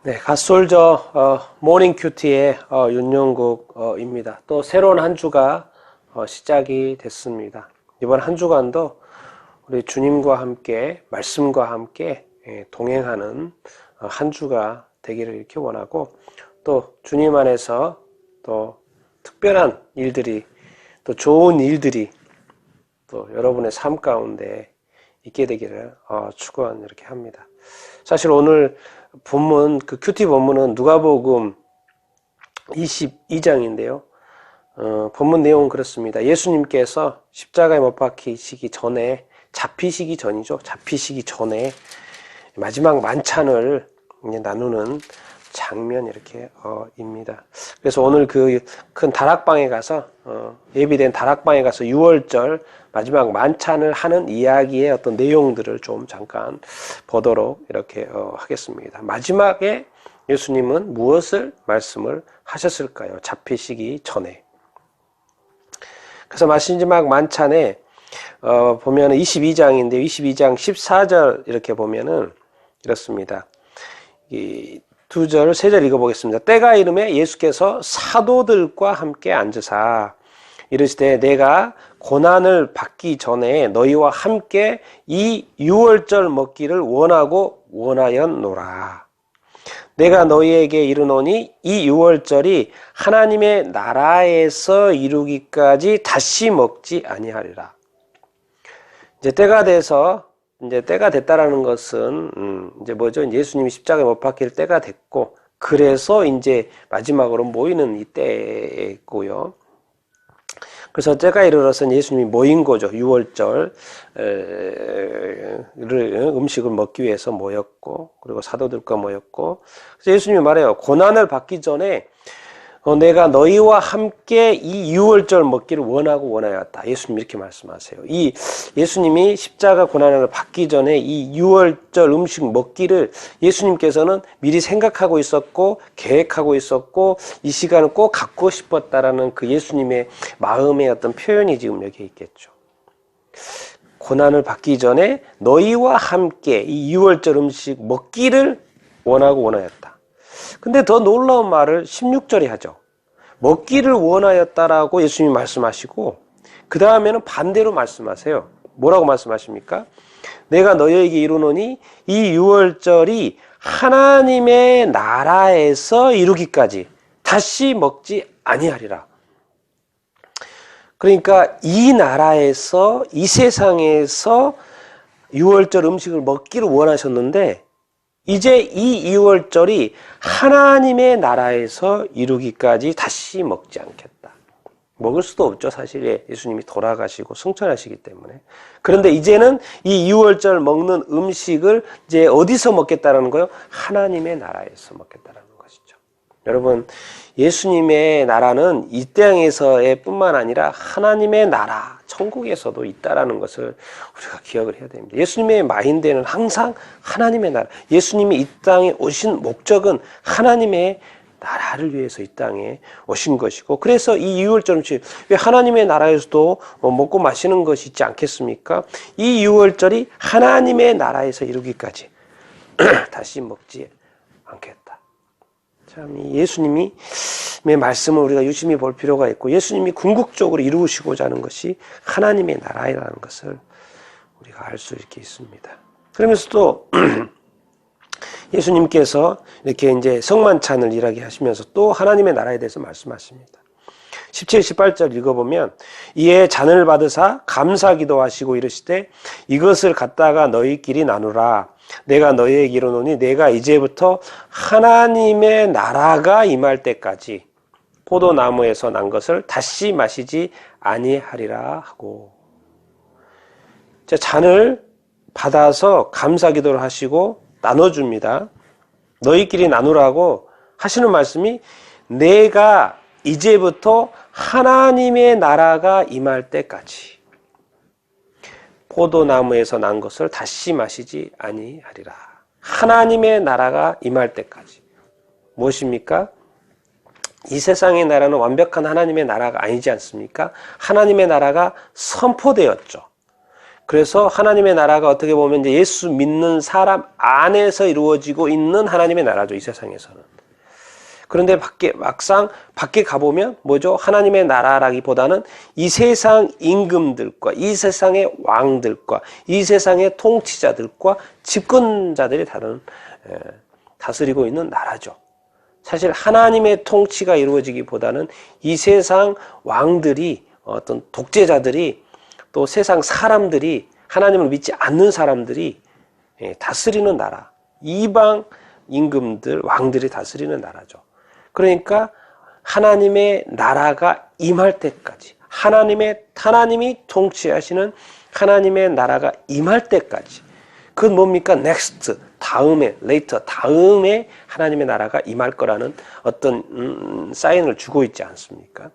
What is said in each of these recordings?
네, 갓솔저 모닝 큐티의 윤영국입니다. 또 새로운 한 주가 시작이 됐습니다. 이번 한 주간도 우리 주님과 함께 말씀과 함께 동행하는 한 주가 되기를 이렇게 원하고, 또 주님 안에서 또 특별한 일들이, 또 좋은 일들이 또 여러분의 삶 가운데 있게 되기를 축원 이렇게 합니다. 사실 오늘 본문, 그 큐티 본문은 누가복음 22장인데요. 본문 내용은 그렇습니다. 예수님께서 십자가에 못 박히시기 전에, 잡히시기 전에 마지막 만찬을 나누는 장면 이렇게 입니다. 그래서 오늘 그 큰 다락방에 가서 예비된 다락방에 가서 유월절 마지막 만찬을 하는 이야기의 어떤 내용들을 좀 잠깐 보도록 이렇게 하겠습니다. 마지막에 예수님은 무엇을 말씀을 하셨을까요? 잡히시기 전에. 그래서 마지막 만찬에 보면 22장인데 22장 14절 이렇게 보면은 이렇습니다. 이 2절, 3절 읽어보겠습니다. 때가 이르매 예수께서 사도들과 함께 앉으사 이르시되 내가 고난을 받기 전에 너희와 함께 이 유월절 먹기를 원하였노라. 내가 너희에게 이르노니 이 유월절이 하나님의 나라에서 이루기까지 다시 먹지 아니하리라. 이제 때가 됐다라는 것은 이제 뭐죠? 예수님이 십자가에 못 박힐 때가 됐고, 그래서 이제 마지막으로 모이는 이 때고요. 그래서 때가 이르러서 예수님이 모인 거죠. 유월절 음식을 먹기 위해서 모였고, 그리고 사도들과 모였고, 그래서 예수님이 말해요. 고난을 받기 전에 내가 너희와 함께 이 유월절 먹기를 원하였다. 예수님 이렇게 말씀하세요. 이 예수님이 십자가 고난을 받기 전에 이 유월절 음식 먹기를 예수님께서는 미리 생각하고 있었고 계획하고 있었고 이 시간을 꼭 갖고 싶었다라는 그 예수님의 마음의 어떤 표현이 지금 여기에 있겠죠. 고난을 받기 전에 너희와 함께 이 유월절 음식 먹기를 원하였다. 근데 더 놀라운 말을 16절에 하죠. 먹기를 원하였다라고 예수님이 말씀하시고, 그 다음에는 반대로 말씀하세요. 뭐라고 말씀하십니까? 내가 너희에게 이르노니 이 유월절이 하나님의 나라에서 이루기까지 다시 먹지 아니하리라. 그러니까 이 나라에서, 이 세상에서 유월절 음식을 먹기를 원하셨는데, 이제 이 유월절이 하나님의 나라에서 이루기까지 다시 먹지 않겠다. 먹을 수도 없죠. 사실 예수님이 돌아가시고 승천하시기 때문에. 그런데 이제는 이 유월절 먹는 음식을 이제 어디서 먹겠다라는 거예요? 하나님의 나라에서 먹겠다라는 것이죠. 여러분, 예수님의 나라는 이 땅에서의 뿐만 아니라 하나님의 나라, 천국에서도 있다라는 것을 우리가 기억을 해야 됩니다. 예수님의 마인드는 항상 하나님의 나라, 예수님이 이 땅에 오신 목적은 하나님의 나라를 위해서 이 땅에 오신 것이고, 그래서 이 유월절 음식, 왜 하나님의 나라에서도 먹고 마시는 것이 있지 않겠습니까? 이 유월절이 하나님의 나라에서 이루기까지 다시 먹지 않겠다. 참, 이 예수님의 말씀을 우리가 유심히 볼 필요가 있고, 예수님이 궁극적으로 이루시고자 하는 것이 하나님의 나라라는 것을 우리가 알 수 이렇게 있습니다. 그러면서 또 예수님께서 이렇게 이제 성만찬을 일하게 하시면서 또 하나님의 나라에 대해서 말씀하십니다. 17, 18절 읽어보면 이에 잔을 받으사 감사 기도하시고 이르시되 이것을 갖다가 너희끼리 나누라. 내가 너희에게 이르노니 내가 이제부터 하나님의 나라가 임할 때까지 포도나무에서 난 것을 다시 마시지 아니하리라 하고, 잔을 받아서 감사 기도를 하시고 나눠줍니다. 너희끼리 나누라고 하시는 말씀이 내가 이제부터 하나님의 나라가 임할 때까지 포도나무에서 난 것을 다시 마시지 아니하리라. 하나님의 나라가 임할 때까지. 무엇입니까? 이 세상의 나라는 완벽한 하나님의 나라가 아니지 않습니까? 하나님의 나라가 선포되었죠. 그래서 하나님의 나라가 어떻게 보면 이제 예수 믿는 사람 안에서 이루어지고 있는 하나님의 나라죠, 이 세상에서는. 그런데 막상 밖에 가보면 뭐죠? 하나님의 나라라기보다는 이 세상 임금들과 이 세상의 왕들과 이 세상의 통치자들과 집권자들이 다스리고 있는 나라죠. 사실 하나님의 통치가 이루어지기보다는 이 세상 왕들이, 어떤 독재자들이, 또 세상 사람들이, 하나님을 믿지 않는 사람들이 다스리는 나라, 이방 임금들, 왕들이 다스리는 나라죠. 그러니까 하나님의 나라가 임할 때까지, 하나님이 통치하시는 하나님의 나라가 임할 때까지, 그건 뭡니까? next, 다음에, later, 다음에 하나님의 나라가 임할 거라는 어떤 사인을 주고 있지 않습니까?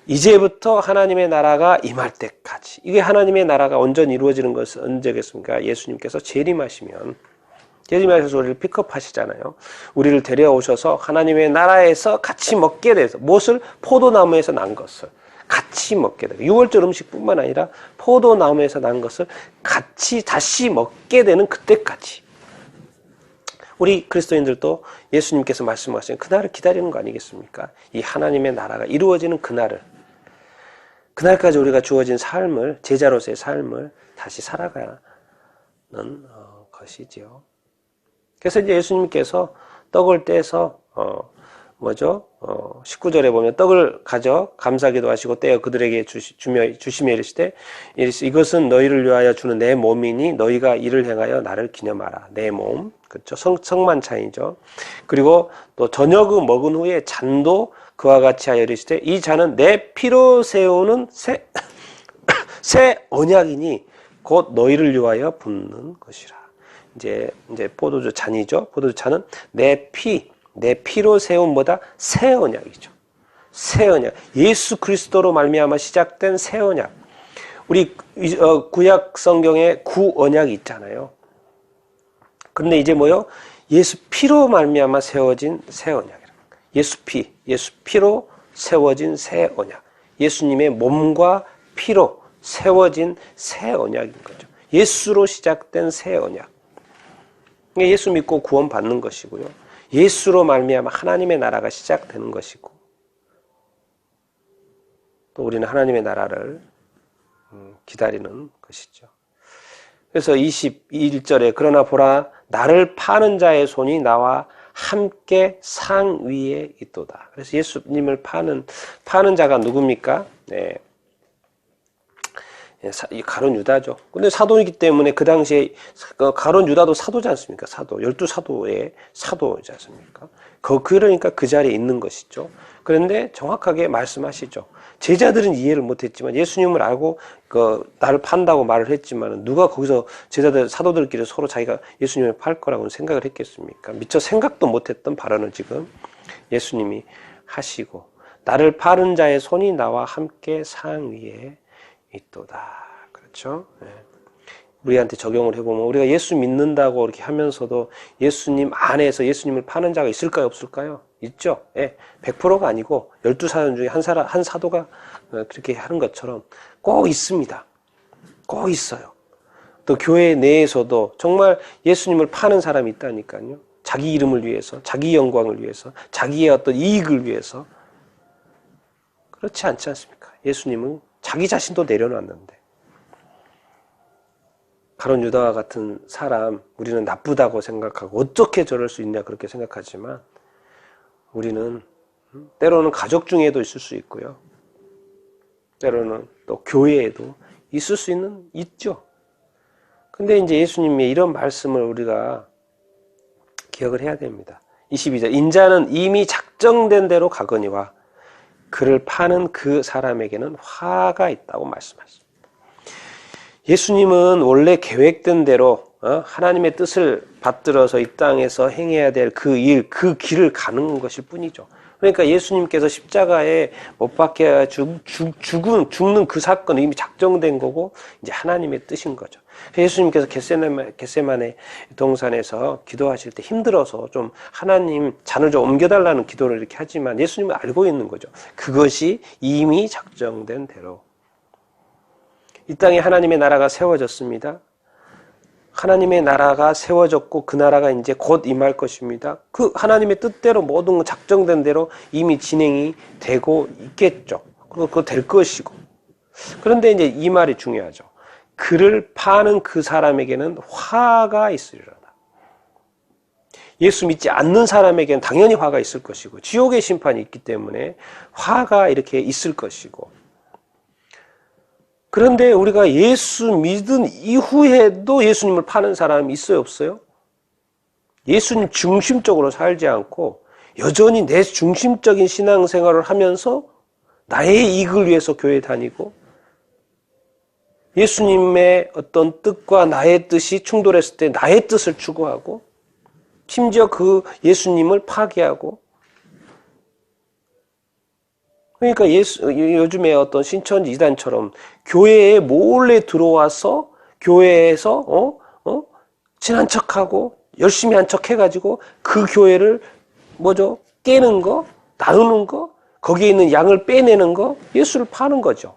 이제부터 하나님의 나라가 임할 때까지. 이게 하나님의 나라가 온전히 이루어지는 것은 언제겠습니까? 예수님께서 재림하셔서 우리를 픽업하시잖아요. 우리를 데려오셔서 하나님의 나라에서 같이 먹게 돼서, 무엇을? 포도나무에서 난 것을 같이 먹게 되고, 유월절 음식뿐만 아니라 포도나무에서 난 것을 같이 다시 먹게 되는 그때까지. 우리 그리스도인들도 예수님께서 말씀하신 그날을 기다리는 거 아니겠습니까? 이 하나님의 나라가 이루어지는 그날까지 우리가 주어진 삶을, 제자로서의 삶을 다시 살아가는 것이지요. 그래서 이제 예수님께서 떡을 떼서 19절에 보면 떡을 가져 감사기도 하시고 떼어 그들에게 주시며 이르시되 이것은 너희를 위하여 주는 내 몸이니 너희가 이를 행하여 나를 기념하라. 내 몸, 그렇죠? 성만찬이죠. 그리고 또 저녁을 먹은 후에 잔도 그와 같이 하여 이르시되 이 잔은 내 피로 세우는 새 언약이니 곧 너희를 위하여 붓는 것이라. 이제 포도주 잔이죠. 포도주 잔은 내 피로 세운 새 언약이죠. 새 언약. 예수 그리스도로 말미암아 시작된 새 언약. 우리 구약 성경에 구언약이 있잖아요. 그런데 이제 예수 피로 말미암아 세워진 새 언약이라. 예수 피로 세워진 새 언약. 예수님의 몸과 피로 세워진 새 언약인 거죠. 예수로 시작된 새 언약. 예수 믿고 구원받는 것이고요. 예수로 말미암아 하나님의 나라가 시작되는 것이고, 또 우리는 하나님의 나라를 기다리는 것이죠. 그래서 21절에 그러나 보라 나를 파는 자의 손이 나와 함께 상 위에 있도다. 그래서 예수님을 파는 자가 누굽니까? 네. 가룟 유다죠. 근데 사도이기 때문에 그 당시에 가룟 유다도 사도지 않습니까? 사도. 12사도의 사도이지 않습니까? 그러니까 그 자리에 있는 것이죠. 그런데 정확하게 말씀하시죠. 제자들은 이해를 못했지만 예수님을 알고 나를 판다고 말을 했지만 누가 거기서 사도들끼리 서로 자기가 예수님을 팔 거라고는 생각을 했겠습니까? 미처 생각도 못했던 발언을 지금 예수님이 하시고, 나를 파는 자의 손이 나와 함께 상 위에 있도다. 그렇죠? 네. 우리한테 적용을 해보면 우리가 예수 믿는다고 이렇게 하면서도 예수님 안에서 예수님을 파는 자가 있을까요? 없을까요? 있죠. 네. 100%가 아니고 12사도 중에 한 사도가 그렇게 하는 것처럼 꼭 있습니다. 꼭 있어요. 또 교회 내에서도 정말 예수님을 파는 사람이 있다니까요. 자기 이름을 위해서, 자기 영광을 위해서, 자기의 어떤 이익을 위해서. 그렇지 않지 않습니까? 예수님은 자기 자신도 내려놨는데, 가룟 유다와 같은 사람, 우리는 나쁘다고 생각하고 어떻게 저럴 수 있냐 그렇게 생각하지만, 우리는 때로는 가족 중에도 있을 수 있고요, 때로는 또 교회에도 있죠. 근데 이제 예수님의 이런 말씀을 우리가 기억을 해야 됩니다. 22절 인자는 이미 작정된 대로 가거니와 그를 파는 그 사람에게는 화가 있다고 말씀하십니다. 예수님은 원래 계획된 대로 하나님의 뜻을 받들어서 이 땅에서 행해야 될 그 길을 가는 것일 뿐이죠. 그러니까 예수님께서 십자가에 못 박혀 죽는 그 사건은 이미 작정된 거고 이제 하나님의 뜻인 거죠. 예수님께서 겟세마네 동산에서 기도하실 때 힘들어서 좀 하나님 잔을 좀 옮겨달라는 기도를 이렇게 하지만 예수님은 알고 있는 거죠. 그것이 이미 작정된 대로. 이 땅에 하나님의 나라가 세워졌습니다. 하나님의 나라가 세워졌고 그 나라가 이제 곧 임할 것입니다. 그 하나님의 뜻대로 모든 작정된 대로 이미 진행이 되고 있겠죠. 그리고 그거 될 것이고. 그런데 이제 이 말이 중요하죠. 그를 파는 그 사람에게는 화가 있으리로다. 예수 믿지 않는 사람에게는 당연히 화가 있을 것이고 지옥의 심판이 있기 때문에 화가 이렇게 있을 것이고. 그런데 우리가 예수 믿은 이후에도 예수님을 파는 사람이 있어요, 없어요? 예수님 중심적으로 살지 않고 여전히 내 중심적인 신앙생활을 하면서 나의 이익을 위해서 교회 다니고 예수님의 어떤 뜻과 나의 뜻이 충돌했을 때 나의 뜻을 추구하고 심지어 그 예수님을 파괴하고 그러니까 요즘에 어떤 신천지 이단처럼 교회에 몰래 들어와서 교회에서 친한 척하고 열심히 한 척 해가지고 그 교회를 깨는 거, 나누는 거, 거기에 있는 양을 빼내는 거, 예수를 파는 거죠.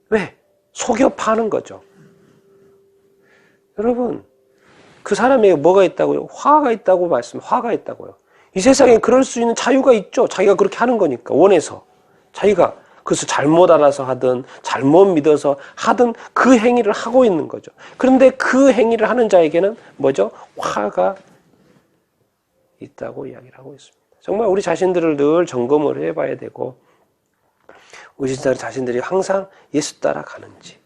왜? 속여 파는 거죠. 여러분, 그 사람에게 뭐가 있다고요? 화가 있다고 화가 있다고요. 이 세상에 그럴 수 있는 자유가 있죠. 자기가 그렇게 하는 거니까, 원해서. 자기가 그것을 잘못 알아서 하든, 잘못 믿어서 하든 그 행위를 하고 있는 거죠. 그런데 그 행위를 하는 자에게는 뭐죠? 화가 있다고 이야기를 하고 있습니다. 정말 우리 자신들을 늘 점검을 해봐야 되고, 우리 자신들이 항상 예수 따라가는지,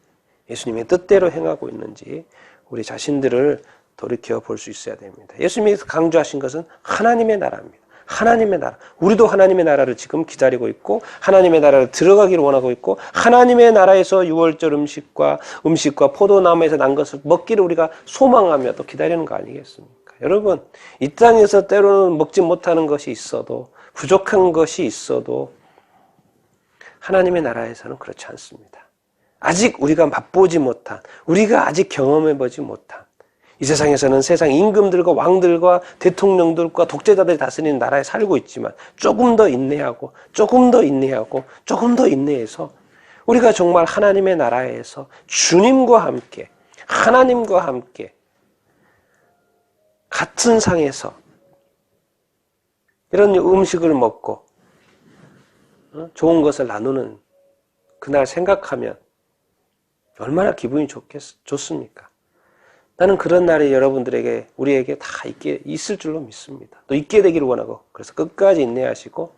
예수님의 뜻대로 행하고 있는지, 우리 자신들을 돌이켜 볼 수 있어야 됩니다. 예수님이 강조하신 것은 하나님의 나라입니다. 하나님의 나라. 우리도 하나님의 나라를 지금 기다리고 있고 하나님의 나라를 들어가기를 원하고 있고 하나님의 나라에서 유월절 음식과 포도나무에서 난 것을 먹기를 우리가 소망하며 또 기다리는 거 아니겠습니까? 여러분, 이 땅에서 때로는 먹지 못하는 것이 있어도 부족한 것이 있어도 하나님의 나라에서는 그렇지 않습니다. 아직 우리가 맛보지 못한, 우리가 아직 경험해보지 못한 이 세상에서는 세상 임금들과 왕들과 대통령들과 독재자들이 다스리는 나라에 살고 있지만 조금 더 인내하고 조금 더 인내하고 조금 더 인내해서 우리가 정말 하나님의 나라에서 주님과 함께 하나님과 함께 같은 상에서 이런 음식을 먹고 좋은 것을 나누는 그날 생각하면 얼마나 기분이 좋습니까? 나는 그런 날이 여러분들에게, 우리에게 다 있을 줄로 믿습니다. 또 있게 되기를 원하고, 그래서 끝까지 인내하시고,